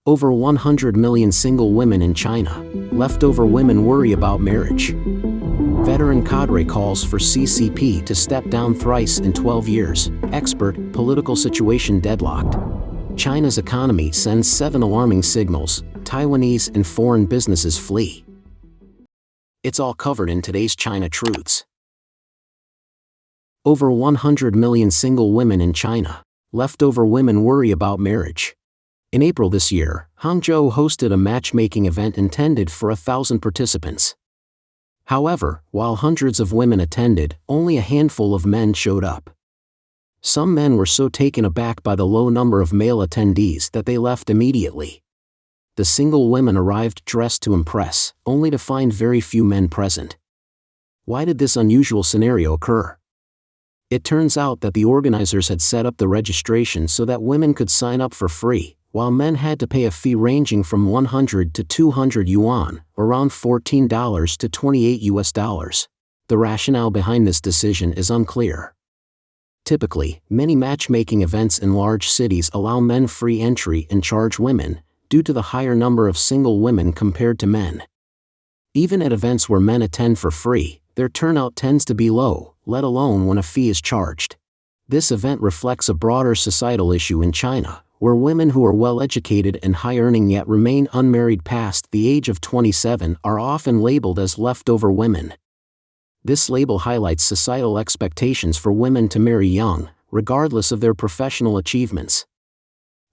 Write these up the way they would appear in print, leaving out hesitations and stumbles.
Over 100 million single women in China. Leftover women worry about marriage. Veteran Cadre calls for CCP to step down thrice in 12 years. Expert, political situation deadlocked. China's economy sends 7 alarming signals. Taiwanese and foreign businesses flee. It's all covered in today's China Truths. Over 100 million single women in China. Leftover women worry about marriage. In April this year, Hangzhou hosted a matchmaking event intended for 1,000 participants. However, while hundreds of women attended, only a handful of men showed up. Some men were so taken aback by the low number of male attendees that they left immediately. The single women arrived dressed to impress, only to find very few men present. Why did this unusual scenario occur? It turns out that the organizers had set up the registration so that women could sign up for free, while men had to pay a fee ranging from 100 to 200 yuan, around $14 to $28. The rationale behind this decision is unclear. Typically, many matchmaking events in large cities allow men free entry and charge women, due to the higher number of single women compared to men. Even at events where men attend for free, their turnout tends to be low, let alone when a fee is charged. This event reflects a broader societal issue in China, where women who are well-educated and high-earning yet remain unmarried past the age of 27 are often labeled as leftover women. This label highlights societal expectations for women to marry young, regardless of their professional achievements.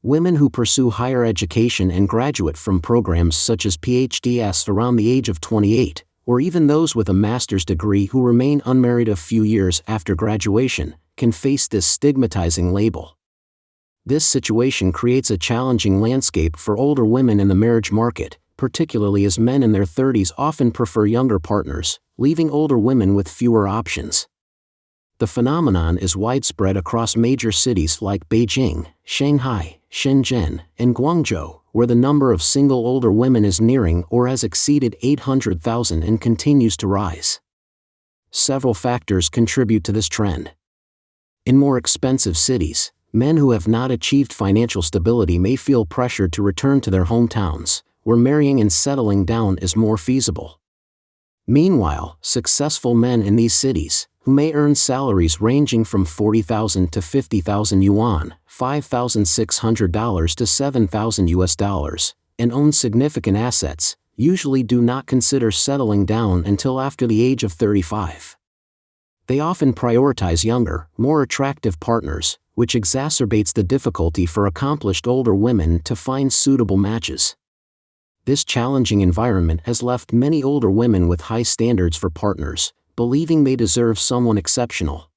Women who pursue higher education and graduate from programs such as PhDs around the age of 28, or even those with a master's degree who remain unmarried a few years after graduation, can face this stigmatizing label. This situation creates a challenging landscape for older women in the marriage market, particularly as men in their 30s often prefer younger partners, leaving older women with fewer options. The phenomenon is widespread across major cities like Beijing, Shanghai, Shenzhen, and Guangzhou, where the number of single older women is nearing or has exceeded 800,000 and continues to rise. Several factors contribute to this trend. In more expensive cities, men who have not achieved financial stability may feel pressured to return to their hometowns, where marrying and settling down is more feasible. Meanwhile, successful men in these cities, who may earn salaries ranging from 40,000 to 50,000 yuan, $5,600 to $7,000, and own significant assets, usually do not consider settling down until after the age of 35. They often prioritize younger, more attractive partners, which exacerbates the difficulty for accomplished older women to find suitable matches. This challenging environment has left many older women with high standards for partners, believing they deserve someone exceptional.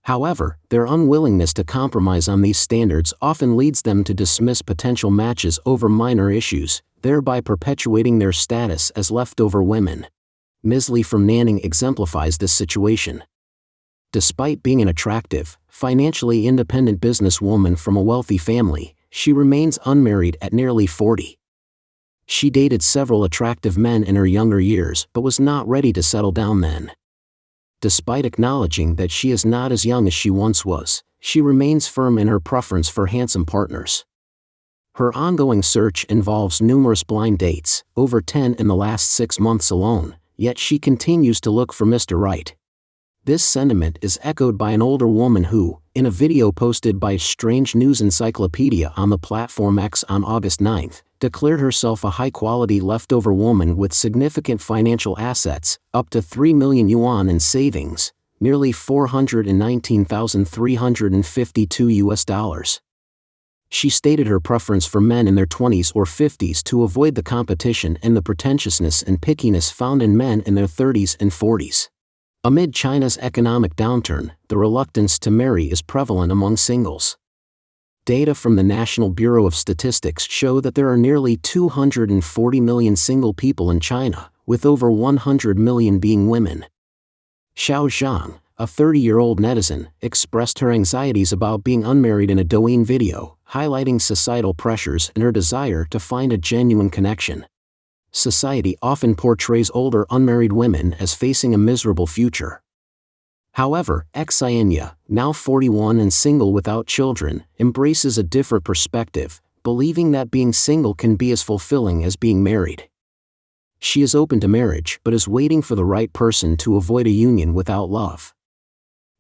However, their unwillingness to compromise on these standards often leads them to dismiss potential matches over minor issues, thereby perpetuating their status as leftover women. Ms. Lee from Nanning exemplifies this situation. Despite being an attractive, financially independent businesswoman from a wealthy family, she remains unmarried at nearly 40. She dated several attractive men in her younger years but was not ready to settle down then. Despite acknowledging that she is not as young as she once was, she remains firm in her preference for handsome partners. Her ongoing search involves numerous blind dates, over 10 in the last 6 months alone, yet she continues to look for Mr. Right. This sentiment is echoed by an older woman who, in a video posted by Strange News Encyclopedia on the platform X on August 9, declared herself a high-quality leftover woman with significant financial assets, up to 3 million yuan in savings, nearly $419,352. She stated her preference for men in their 20s or 50s to avoid the competition and the pretentiousness and pickiness found in men in their 30s and 40s. Amid China's economic downturn, the reluctance to marry is prevalent among singles. Data from the National Bureau of Statistics show that there are nearly 240 million single people in China, with over 100 million being women. Xiao Zhang, a 30-year-old netizen, expressed her anxieties about being unmarried in a Douyin video, highlighting societal pressures and her desire to find a genuine connection. Society often portrays older unmarried women as facing a miserable future. However, Xianya, now 41 and single without children, embraces a different perspective, believing that being single can be as fulfilling as being married. She is open to marriage but is waiting for the right person to avoid a union without love.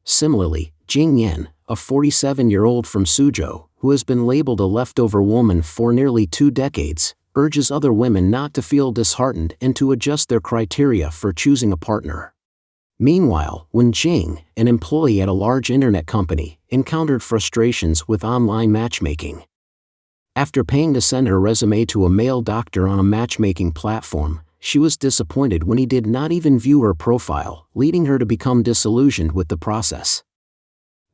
Similarly, Jing Yan, a 47-year-old from Suzhou, who has been labeled a leftover woman for nearly 2 decades, urges other women not to feel disheartened and to adjust their criteria for choosing a partner. Meanwhile, when Jing, an employee at a large internet company, encountered frustrations with online matchmaking. After paying to send her resume to a male doctor on a matchmaking platform, she was disappointed when he did not even view her profile, leading her to become disillusioned with the process.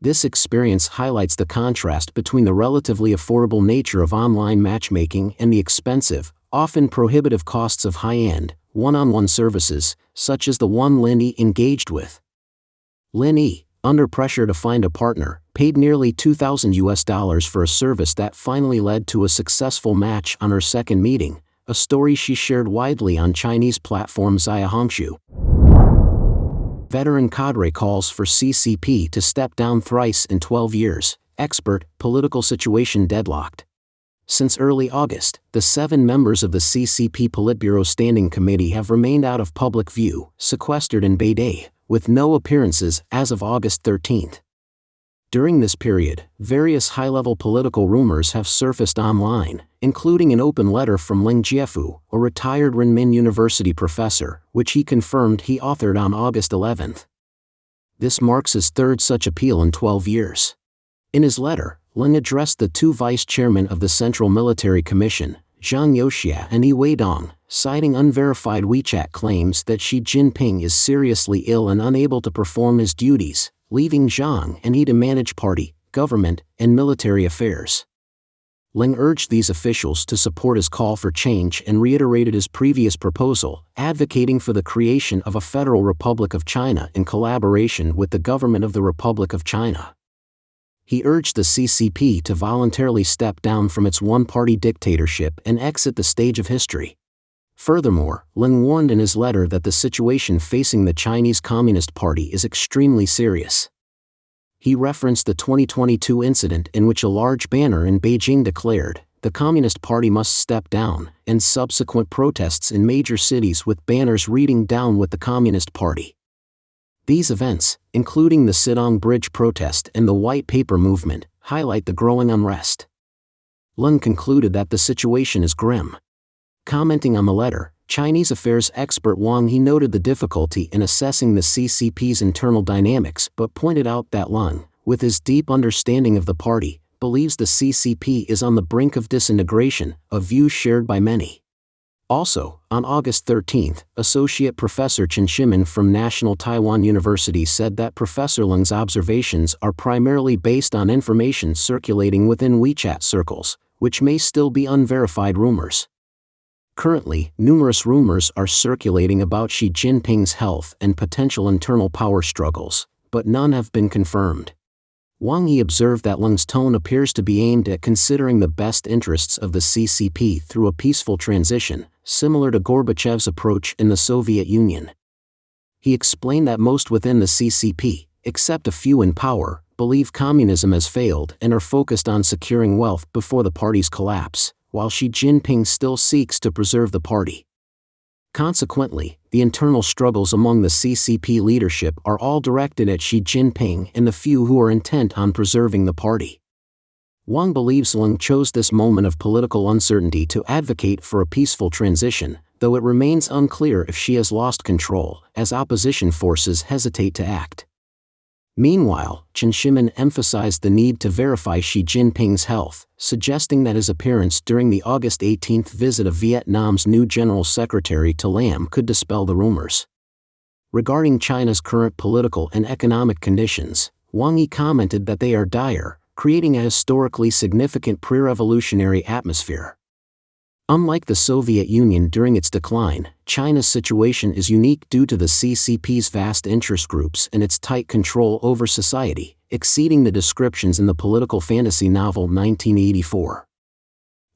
This experience highlights the contrast between the relatively affordable nature of online matchmaking and the expensive, often prohibitive costs of high-end, one-on-one services, such as the one Lin Yi engaged with. Lin Yi, under pressure to find a partner, paid nearly $2,000 for a service that finally led to a successful match on her second meeting, a story she shared widely on Chinese platform Xiaohongshu. Veteran Cadre calls for CCP to step down thrice in 12 years, expert, political situation deadlocked. Since early August, the 7 members of the CCP Politburo Standing Committee have remained out of public view, sequestered in Beidei, with no appearances as of August 13. During this period, various high-level political rumors have surfaced online, including an open letter from Ling Jiefu, a retired Renmin University professor, which he confirmed he authored on August 11. This marks his 3rd such appeal in 12 years. In his letter, Ling addressed the 2 vice-chairmen of the Central Military Commission, Zhang Youxia and Yi Weidong, citing unverified WeChat claims that Xi Jinping is seriously ill and unable to perform his duties, leaving Zhang and Yi to manage party, government, and military affairs. Ling urged these officials to support his call for change and reiterated his previous proposal, advocating for the creation of a Federal Republic of China in collaboration with the government of the Republic of China. He urged the CCP to voluntarily step down from its one-party dictatorship and exit the stage of history. Furthermore, Ling warned in his letter that the situation facing the Chinese Communist Party is extremely serious. He referenced the 2022 incident in which a large banner in Beijing declared, "The Communist Party must step down," and subsequent protests in major cities with banners reading "Down with the Communist Party." These events, including the Sidong Bridge protest and the White Paper movement, highlight the growing unrest. Ling concluded that the situation is grim. Commenting on the letter, Chinese affairs expert Wang He noted the difficulty in assessing the CCP's internal dynamics but pointed out that Ling, with his deep understanding of the party, believes the CCP is on the brink of disintegration, a view shared by many. Also, on August 13, Associate Professor Chen Ximin from National Taiwan University said that Professor Ling's observations are primarily based on information circulating within WeChat circles, which may still be unverified rumors. Currently, numerous rumors are circulating about Xi Jinping's health and potential internal power struggles, but none have been confirmed. Wang Yi observed that Ling's tone appears to be aimed at considering the best interests of the CCP through a peaceful transition, similar to Gorbachev's approach in the Soviet Union. He explained that most within the CCP, except a few in power, believe communism has failed and are focused on securing wealth before the party's collapse, while Xi Jinping still seeks to preserve the party. Consequently, the internal struggles among the CCP leadership are all directed at Xi Jinping and the few who are intent on preserving the party. Wang believes Ling chose this moment of political uncertainty to advocate for a peaceful transition, though it remains unclear if she has lost control, as opposition forces hesitate to act. Meanwhile, Chen Ximin emphasized the need to verify Xi Jinping's health, suggesting that his appearance during the August 18 visit of Vietnam's new General Secretary to Lam could dispel the rumors. Regarding China's current political and economic conditions, Wang Yi commented that they are dire, creating a historically significant pre-revolutionary atmosphere. Unlike the Soviet Union during its decline, China's situation is unique due to the CCP's vast interest groups and its tight control over society, exceeding the descriptions in the political fantasy novel 1984.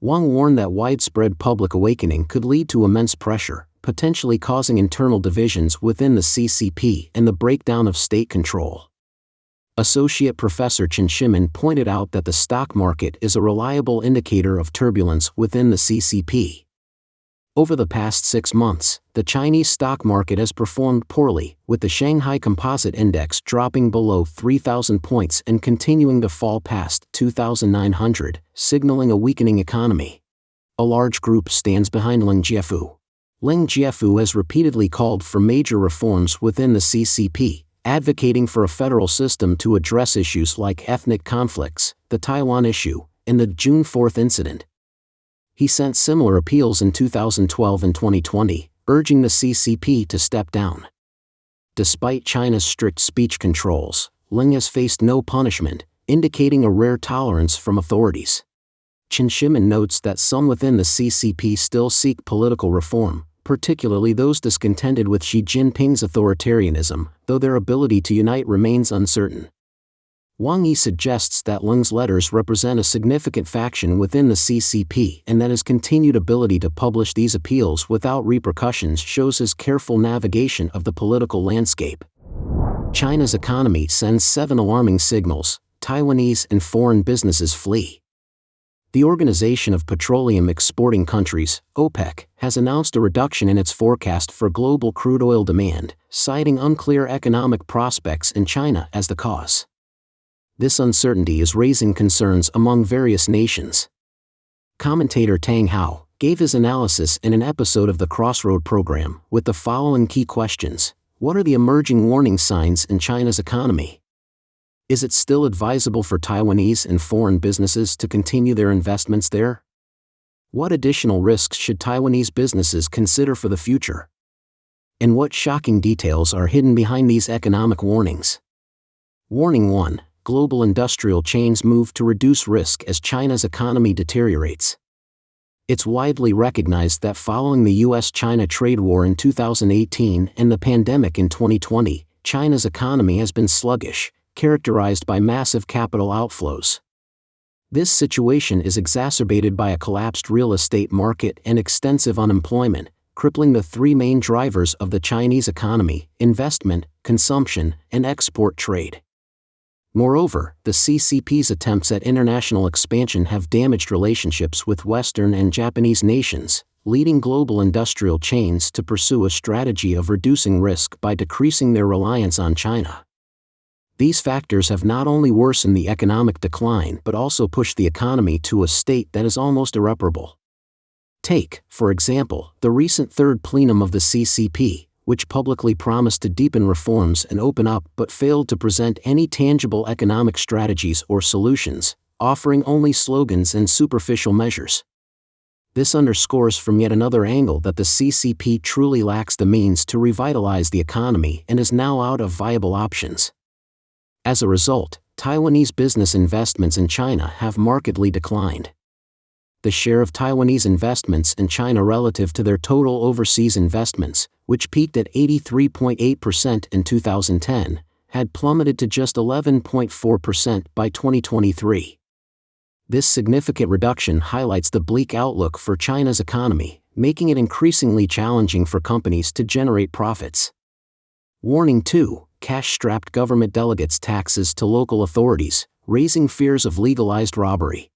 Wang warned that widespread public awakening could lead to immense pressure, potentially causing internal divisions within the CCP and the breakdown of state control. Associate Professor Chen Shimin pointed out that the stock market is a reliable indicator of turbulence within the CCP. Over the past 6 months, the Chinese stock market has performed poorly, with the Shanghai Composite Index dropping below 3,000 points and continuing to fall past 2,900, signaling a weakening economy. A large group stands behind Ling Jiefu. Ling Jiefu has repeatedly called for major reforms within the CCP, advocating for a federal system to address issues like ethnic conflicts, the Taiwan issue, and the June 4th incident. He sent similar appeals in 2012 and 2020, urging the CCP to step down. Despite China's strict speech controls, Ling has faced no punishment, indicating a rare tolerance from authorities. Chen Shimin notes that some within the CCP still seek political reform, particularly those discontented with Xi Jinping's authoritarianism, though their ability to unite remains uncertain. Wang Yi suggests that Ling's letters represent a significant faction within the CCP and that his continued ability to publish these appeals without repercussions shows his careful navigation of the political landscape. China's economy sends 7 alarming signals: Taiwanese and foreign businesses flee. The Organization of Petroleum Exporting Countries, OPEC, has announced a reduction in its forecast for global crude oil demand, citing unclear economic prospects in China as the cause. This uncertainty is raising concerns among various nations. Commentator Tang Hao gave his analysis in an episode of the Crossroad program with the following key questions: what are the emerging warning signs in China's economy? Is it still advisable for Taiwanese and foreign businesses to continue their investments there? What additional risks should Taiwanese businesses consider for the future? And what shocking details are hidden behind these economic warnings? Warning 1. Global industrial chains move to reduce risk as China's economy deteriorates. It's widely recognized that following the US-China trade war in 2018 and the pandemic in 2020, China's economy has been sluggish, characterized by massive capital outflows. This situation is exacerbated by a collapsed real estate market and extensive unemployment, crippling the 3 main drivers of the Chinese economy: investment, consumption, and export trade. Moreover, the CCP's attempts at international expansion have damaged relationships with Western and Japanese nations, leading global industrial chains to pursue a strategy of reducing risk by decreasing their reliance on China. These factors have not only worsened the economic decline but also pushed the economy to a state that is almost irreparable. Take, for example, the recent third plenum of the CCP, which publicly promised to deepen reforms and open up but failed to present any tangible economic strategies or solutions, offering only slogans and superficial measures. This underscores from yet another angle that the CCP truly lacks the means to revitalize the economy and is now out of viable options. As a result, Taiwanese business investments in China have markedly declined. The share of Taiwanese investments in China relative to their total overseas investments, which peaked at 83.8% in 2010, had plummeted to just 11.4% by 2023. This significant reduction highlights the bleak outlook for China's economy, making it increasingly challenging for companies to generate profits. Warning 2. Cash-strapped government delegates taxes to local authorities, raising fears of legalized robbery.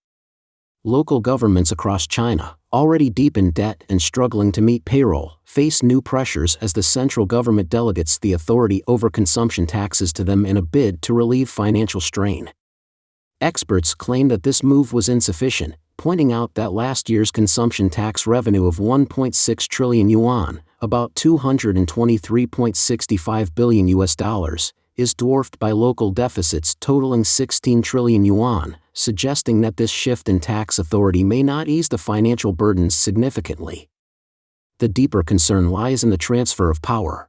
Local governments across China, already deep in debt and struggling to meet payroll, face new pressures as the central government delegates the authority over consumption taxes to them in a bid to relieve financial strain. Experts claim that this move was insufficient, pointing out that last year's consumption tax revenue of 1.6 trillion yuan, about $223.65 billion, is dwarfed by local deficits totaling 16 trillion yuan, suggesting that this shift in tax authority may not ease the financial burdens significantly. The deeper concern lies in the transfer of power.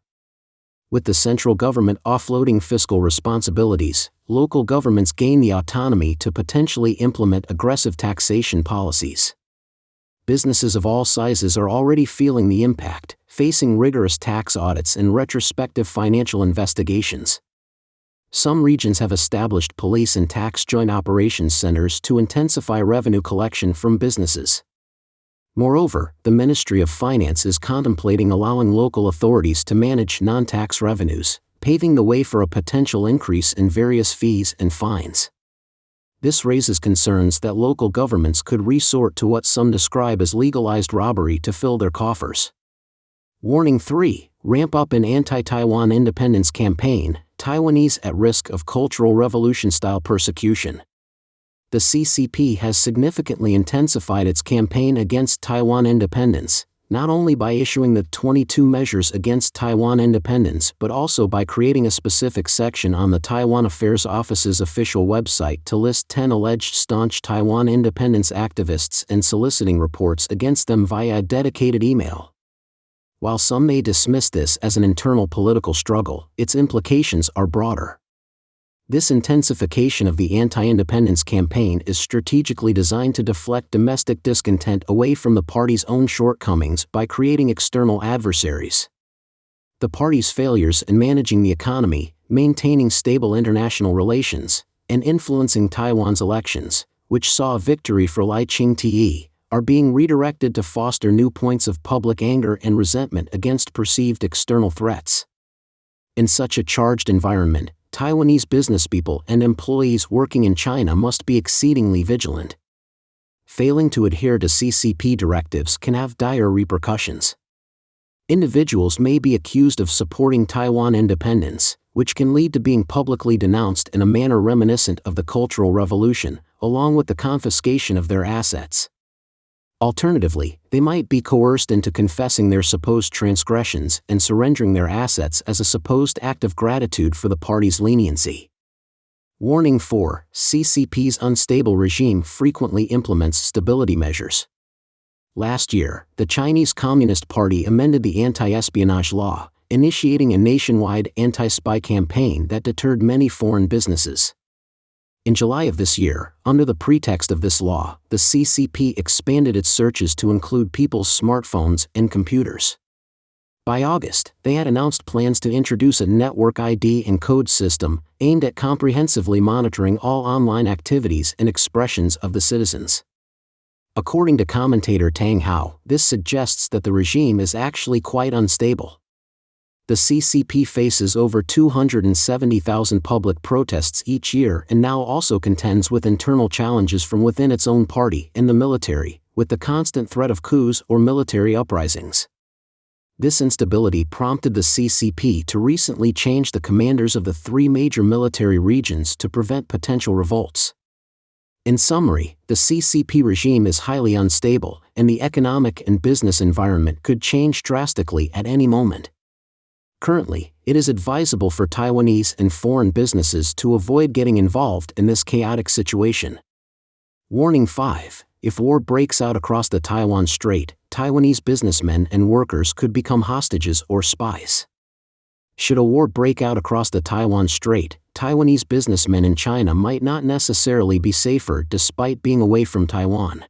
With the central government offloading fiscal responsibilities, local governments gain the autonomy to potentially implement aggressive taxation policies. Businesses of all sizes are already feeling the impact, facing rigorous tax audits and retrospective financial investigations. Some regions have established police and tax joint operations centers to intensify revenue collection from businesses. Moreover, the Ministry of Finance is contemplating allowing local authorities to manage non-tax revenues, paving the way for a potential increase in various fees and fines. This raises concerns that local governments could resort to what some describe as legalized robbery to fill their coffers. Warning 3. Ramp up in anti-Taiwan independence campaign, Taiwanese at risk of cultural revolution-style persecution. The CCP has significantly intensified its campaign against Taiwan independence, not only by issuing the 22 measures against Taiwan independence but also by creating a specific section on the Taiwan Affairs Office's official website to list 10 alleged staunch Taiwan independence activists and soliciting reports against them via a dedicated email. While some may dismiss this as an internal political struggle, its implications are broader. This intensification of the anti-independence campaign is strategically designed to deflect domestic discontent away from the party's own shortcomings by creating external adversaries. The party's failures in managing the economy, maintaining stable international relations, and influencing Taiwan's elections, which saw a victory for Lai Ching-te, are being redirected to foster new points of public anger and resentment against perceived external threats. In such a charged environment, Taiwanese businesspeople and employees working in China must be exceedingly vigilant. Failing to adhere to CCP directives can have dire repercussions. Individuals may be accused of supporting Taiwan independence, which can lead to being publicly denounced in a manner reminiscent of the Cultural Revolution, along with the confiscation of their assets. Alternatively, they might be coerced into confessing their supposed transgressions and surrendering their assets as a supposed act of gratitude for the party's leniency. Warning 4. CCP's unstable regime frequently implements stability measures. Last year, the Chinese Communist Party amended the anti-espionage law, initiating a nationwide anti-spy campaign that deterred many foreign businesses. In July of this year, under the pretext of this law, the CCP expanded its searches to include people's smartphones and computers. By August, they had announced plans to introduce a network ID and code system aimed at comprehensively monitoring all online activities and expressions of the citizens. According to commentator Tang Hao, this suggests that the regime is actually quite unstable. The CCP faces over 270,000 public protests each year and now also contends with internal challenges from within its own party and the military, with the constant threat of coups or military uprisings. This instability prompted the CCP to recently change the commanders of the 3 major military regions to prevent potential revolts. In summary, the CCP regime is highly unstable, and the economic and business environment could change drastically at any moment. Currently, it is advisable for Taiwanese and foreign businesses to avoid getting involved in this chaotic situation. Warning 5. If war breaks out across the Taiwan Strait, Taiwanese businessmen and workers could become hostages or spies. Should a war break out across the Taiwan Strait, Taiwanese businessmen in China might not necessarily be safer despite being away from Taiwan.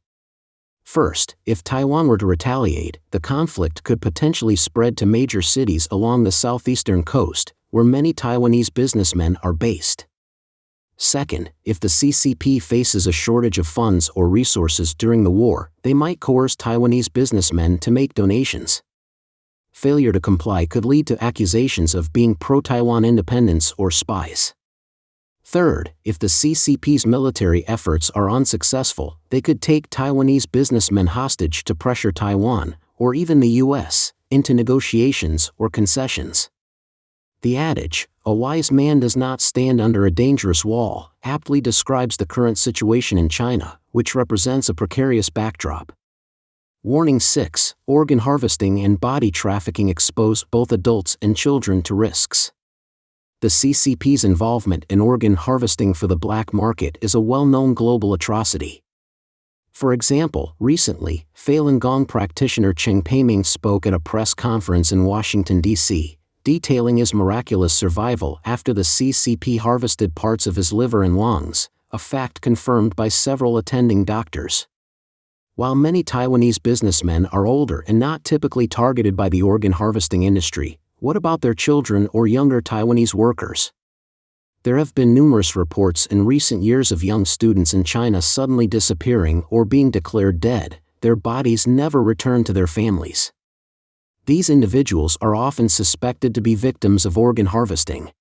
First, if Taiwan were to retaliate, the conflict could potentially spread to major cities along the southeastern coast, where many Taiwanese businessmen are based. Second, if the CCP faces a shortage of funds or resources during the war, they might coerce Taiwanese businessmen to make donations. Failure to comply could lead to accusations of being pro-Taiwan independence or spies. Third, if the CCP's military efforts are unsuccessful, they could take Taiwanese businessmen hostage to pressure Taiwan, or even the U.S., into negotiations or concessions. The adage, "A wise man does not stand under a dangerous wall," aptly describes the current situation in China, which represents a precarious backdrop. Warning 6. Organ harvesting and body trafficking expose both adults and children to risks. The CCP's involvement in organ harvesting for the black market is a well-known global atrocity. For example, recently, Falun Gong practitioner Cheng Peiming spoke at a press conference in Washington, D.C., detailing his miraculous survival after the CCP harvested parts of his liver and lungs, a fact confirmed by several attending doctors. While many Taiwanese businessmen are older and not typically targeted by the organ harvesting industry, what about their children or younger Taiwanese workers? There have been numerous reports in recent years of young students in China suddenly disappearing or being declared dead, their bodies never returned to their families. These individuals are often suspected to be victims of organ harvesting.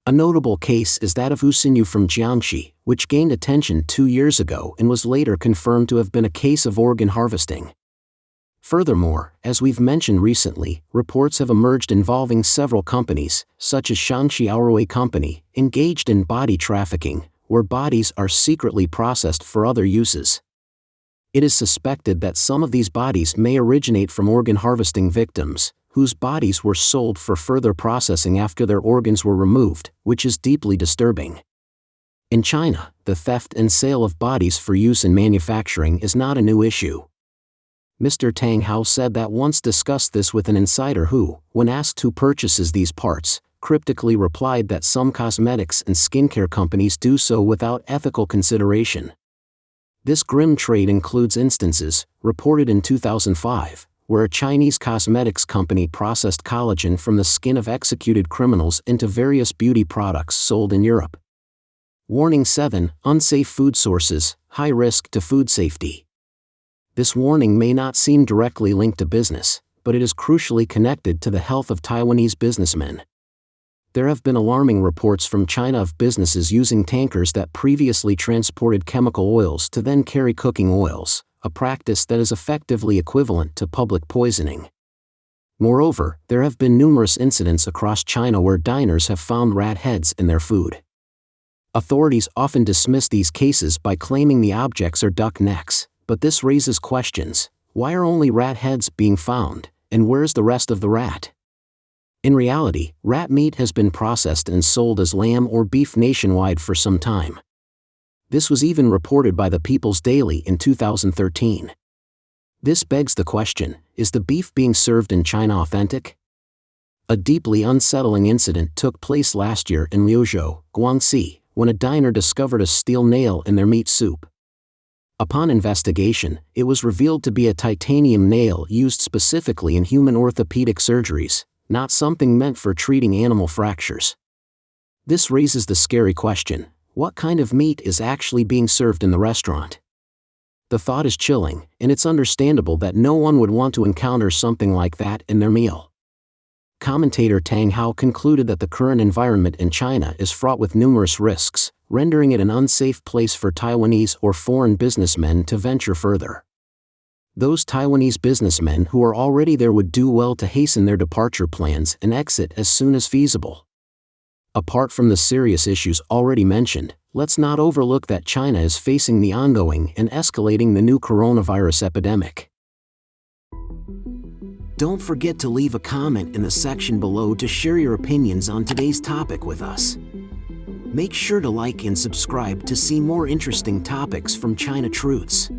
A notable case is that of Usinyu from Jiangxi, which gained attention 2 years ago and was later confirmed to have been a case of organ harvesting. Furthermore, as we've mentioned recently, reports have emerged involving several companies, such as Shaanxi Auroi Company, engaged in body trafficking, where bodies are secretly processed for other uses. It is suspected that some of these bodies may originate from organ harvesting victims, whose bodies were sold for further processing after their organs were removed, which is deeply disturbing. In China, the theft and sale of bodies for use in manufacturing is not a new issue. Mr. Tang Hao said that once discussed this with an insider who, when asked who purchases these parts, cryptically replied that some cosmetics and skincare companies do so without ethical consideration. This grim trade includes instances, reported in 2005, where a Chinese cosmetics company processed collagen from the skin of executed criminals into various beauty products sold in Europe. Warning 7: Unsafe food sources, high risk to food safety. This warning may not seem directly linked to business, but it is crucially connected to the health of Taiwanese businessmen. There have been alarming reports from China of businesses using tankers that previously transported chemical oils to then carry cooking oils, a practice that is effectively equivalent to public poisoning. Moreover, there have been numerous incidents across China where diners have found rat heads in their food. Authorities often dismiss these cases by claiming the objects are duck necks, but this raises questions. Why are only rat heads being found, and where's the rest of the rat? In reality, rat meat has been processed and sold as lamb or beef nationwide for some time. This was even reported by the People's Daily in 2013. This begs the question, is the beef being served in China authentic? A deeply unsettling incident took place last year in Liuzhou, Guangxi, when a diner discovered a steel nail in their meat soup. Upon investigation, it was revealed to be a titanium nail used specifically in human orthopedic surgeries, not something meant for treating animal fractures. This raises the scary question, what kind of meat is actually being served in the restaurant? The thought is chilling, and it's understandable that no one would want to encounter something like that in their meal. Commentator Tang Hao concluded that the current environment in China is fraught with numerous risks, rendering it an unsafe place for Taiwanese or foreign businessmen to venture further. Those Taiwanese businessmen who are already there would do well to hasten their departure plans and exit as soon as feasible. Apart from the serious issues already mentioned, let's not overlook that China is facing the ongoing and escalating the new coronavirus epidemic. Don't forget to leave a comment in the section below to share your opinions on today's topic with us. Make sure to like and subscribe to see more interesting topics from China Truths.